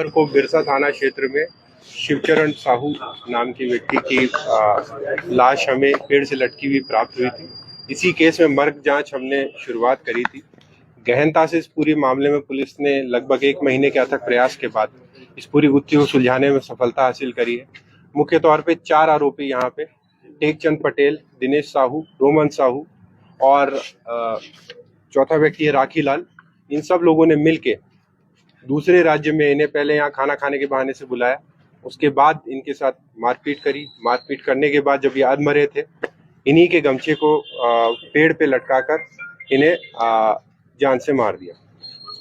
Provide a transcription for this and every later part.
को बिरसा थाना क्षेत्र में शिवचरण साहू नाम के व्यक्ति की लाश हमें पेड़ से लटकी हुई प्राप्त हुई थी। इसी केस में मर्ग जांच हमने शुरुआत करी थी। गहनता से इस पूरे मामले में पुलिस ने लगभग 1 महीने के अथक प्रयास के बाद इस पूरी गुत्थी को सुलझाने में सफलता हासिल करी है। मुख्य तौर पे 4 आरोपी यहाँ पे टेकचंद पटेल, दिनेश साहू, रोमन साहू और चौथा व्यक्ति है राखी लाल। इन सब लोगों ने मिलके दूसरे राज्य में इन्हें पहले यहाँ खाना खाने के बहाने से बुलाया, उसके बाद इनके साथ मारपीट करी। मारपीट करने के बाद जब ये अधमरे थे, इन्हीं के गमछे को पेड़ पे लटकाकर इन्हें जान से मार दिया।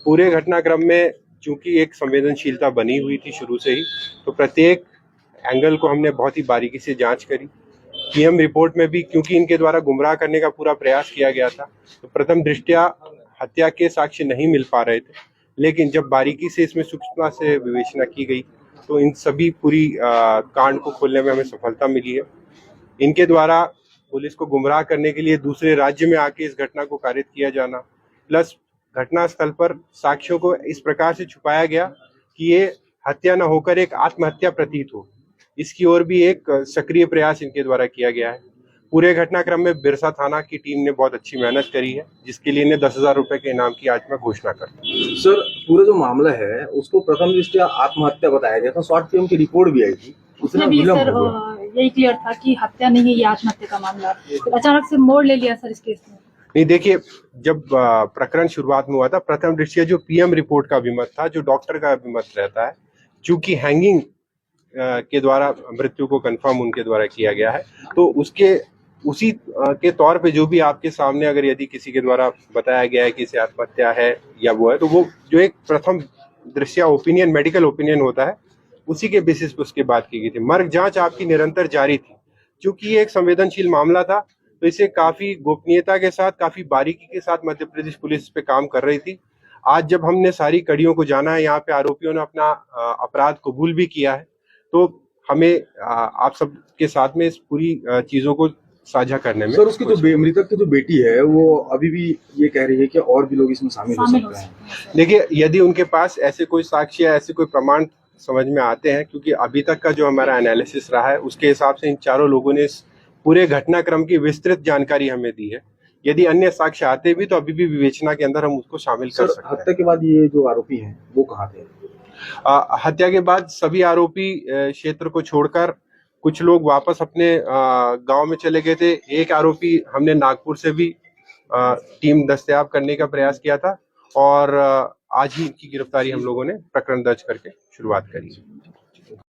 पूरे घटनाक्रम में चूंकि एक संवेदनशीलता बनी हुई थी शुरू से ही, तो प्रत्येक एंगल को हमने बहुत ही बारीकी से जांच करी। पीएम रिपोर्ट में भी क्योंकि इनके द्वारा गुमराह करने का पूरा प्रयास किया गया था, तो प्रथम दृष्टया हत्या के साक्ष्य नहीं मिल पा रहे थे, लेकिन जब बारीकी से इसमें सूक्ष्मता से विवेचना की गई तो इन सभी पूरी कांड को खोलने में हमें सफलता मिली है। इनके द्वारा पुलिस को गुमराह करने के लिए दूसरे राज्य में आके इस घटना को कारित किया जाना, प्लस घटनास्थल पर साक्ष्यों को इस प्रकार से छुपाया गया कि ये हत्या न होकर एक आत्महत्या प्रतीत हो, इसकी ओर भी एक सक्रिय प्रयास इनके द्वारा किया गया है। पूरे घटनाक्रम में बिरसा थाना की टीम ने बहुत अच्छी मेहनत करी है, जिसके लिए इन्हें 10,000 रुपए के इनाम की आज मैं घोषणा करता हूँ। सर, पूरा जो मामला है उसको प्रथम दृष्टया आत्महत्या बताया गया था, शॉर्ट फिल्म की रिपोर्ट भी आई थी, उसमें भी सर यही क्लियर था कि हत्या नहीं है, ये आत्महत्या का मामला है। अचानक से मोड़ ले लिया सर इस केस में। नहीं, देखिए, जब प्रकरण शुरुआत में हुआ था, प्रथम दृष्टया जो पीएम रिपोर्ट का अभिमत था, जो डॉक्टर का अभिमत रहता है, चूंकि हैंगिंग के द्वारा मृत्यु को कंफर्म उनके द्वारा किया गया है, तो उसी के तौर पे जो भी आपके सामने अगर यदि किसी के द्वारा बताया गया है कि इसे आत्महत्या है या वो है, तो वो जो एक प्रथम दृष्टया ओपिनियन, मेडिकल ओपिनियन होता है, उसी के बेसिस पे उसकी बात की गई थी। मर्ग जांच आपकी निरंतर जारी थी। चूंकि ये एक संवेदनशील मामला था, तो इसे काफी गोपनीयता के साथ, काफी बारीकी के साथ मध्य प्रदेश पुलिस पे काम कर रही थी। आज जब हमने सारी कड़ियों को जाना है, यहाँ पे आरोपियों ने अपना अपराध कबूल भी किया है, तो हमें आप सब के साथ में इस पूरी चीजों को साझा करने में। सर, उसकी जो मृतक की जो बेटी है वो अभी भी ये कह रही है कि और भी लोग इसमें शामिल हो सकते हैं। देखिए, यदि उनके पास ऐसे कोई साक्ष्य या ऐसे कोई प्रमाण समझ में आते हैं, क्योंकि अभी तक का जो हमारा एनालिसिस रहा है उसके हिसाब से इन चारों लोगों ने इस पूरे घटनाक्रम की विस्तृत जानकारी हमें दी है। यदि अन्य साक्ष्य आते भी तो अभी भी विवेचना के अंदर हम उसको शामिल कर सकते हैं। हत्या के बाद ये जो आरोपी हैं वो कहाँ थे? हत्या के बाद सभी आरोपी क्षेत्र को छोड़कर कुछ लोग वापस अपने गांव में चले गए थे। एक आरोपी हमने नागपुर से भी टीम दस्तयाब करने का प्रयास किया था और आज ही की गिरफ्तारी हम लोगों ने प्रकरण दर्ज करके शुरुआत करी।